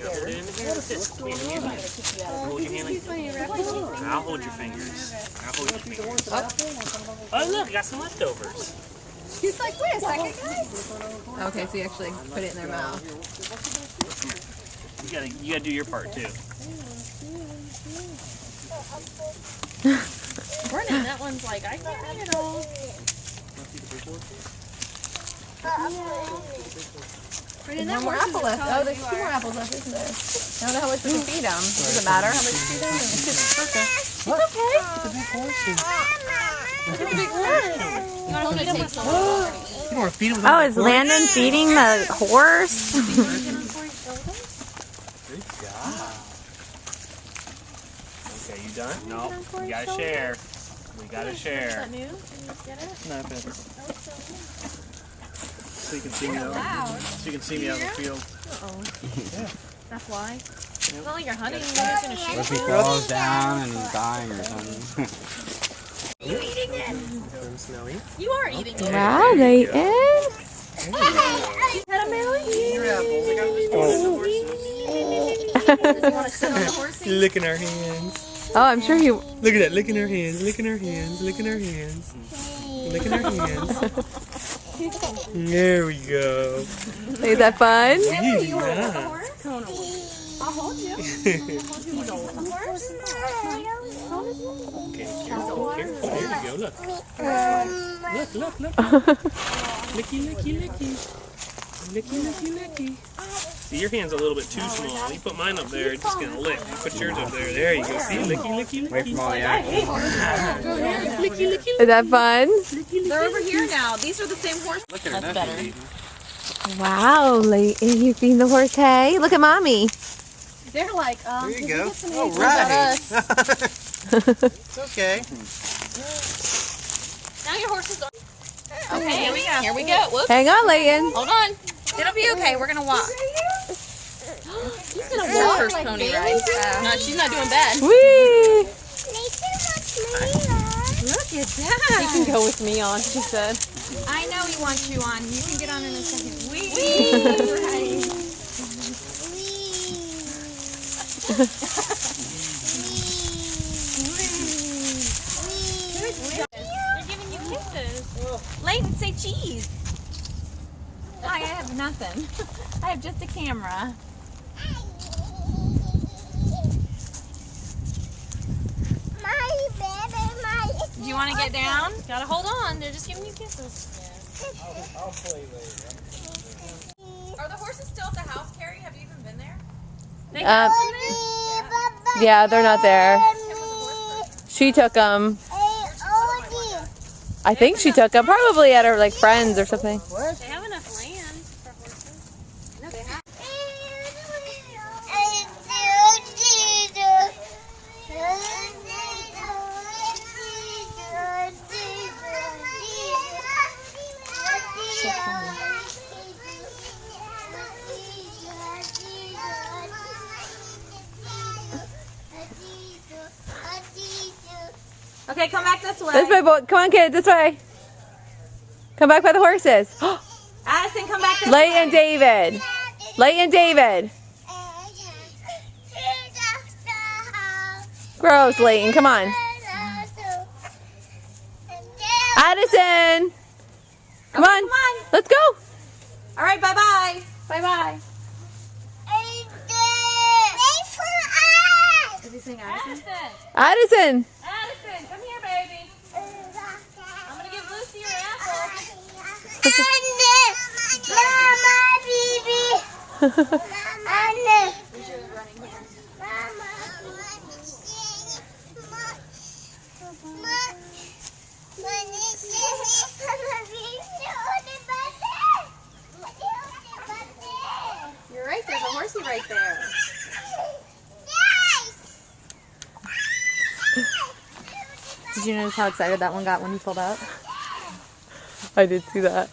Hold it in the hand like this. Hold your hand like this. I'll hold your fingers. I'll hold your fingers. Oh, look, I got some leftovers. He's like, wait a second, guys. Okay, so you actually put it in their mouth. You gotta do your part too. Brennan, that one's like, I can't eat it all. There's one more apple left. Oh, there's 2 more apples left, isn't there? I don't know how much we can feed them. Does it matter how much we feed them? It's okay. It's a big horsey. It's a big horse. You want to take some? You don't want to feed him. Oh, is Landon feeding the horse? Good job. Okay, you done? No, we gotta share. We gotta share. Is that new? Can you get it? No, but so you can see me out. So you can see me out in the field. Yeah. That's why. It's not like you're hunting. You're just gonna shoot. What if he falls down and he's dying or something? You eating it? Snowy. You are eating it. Wow, Leyton. Is that a Millie? Your apples. I got Does he want to sit on the horsey? licking our hands. Oh, I'm sure he... Look at that, licking our hands, licking our hands, licking our hands, licking our hands. There we go. Is that fun? Yeah. I'll hold you. Okay, careful, careful. There you go, look. Look. Licky, licky, licky. Licky, licky, licky. See, your hand's a little bit too small. You put mine up there, it's just gonna lick. You put yours up there. There you go. See, licky, licky, licky. Wait from all the action. Licky, licky, Is that fun? They're over here now. These are the same horse. Look at her. That's better. Wow, Leyton, you feeding the horse hay? Look at Mommy. They're like, There you go. All right. It's okay. Now your horses are. Okay, here we go. Here we go. Whoops. Hang on, Leyton. Hold on. It'll be okay. We're gonna walk. He's gonna walk first pony ride. No, she's not doing bad. Whee! Look at that. You can go with me on, she said. I know he wants you on. You can get on in a second. Wee. They're giving you kisses. Leyton, say cheese. I have nothing. I have just a camera. Do you want to get down? Gotta hold on. They're just giving you kisses. I'll play later. Are the horses still at the house, Carrie? Have you even been there? They Um, have them there? Yeah, they're not there. Tim was a horse person. She took them. I think she took them. Probably at her like friends or something. They have enough land for horses. No, they have. Okay, come back this way. This way, boy. Come on, kids. This way. Come back by the horses. Addison, come back this Leyton, way. David. Leyton, David. Gross, Leyton. Come on. Addison. Come on. Come on. Let's go. All right, bye-bye. Bye-bye. Is he saying Addison? Addison. Addison, come here, baby. I'm going to give Lucy your apple. You're right, there's a horsey right there. Did you notice how excited that one got when he pulled out? I did see that.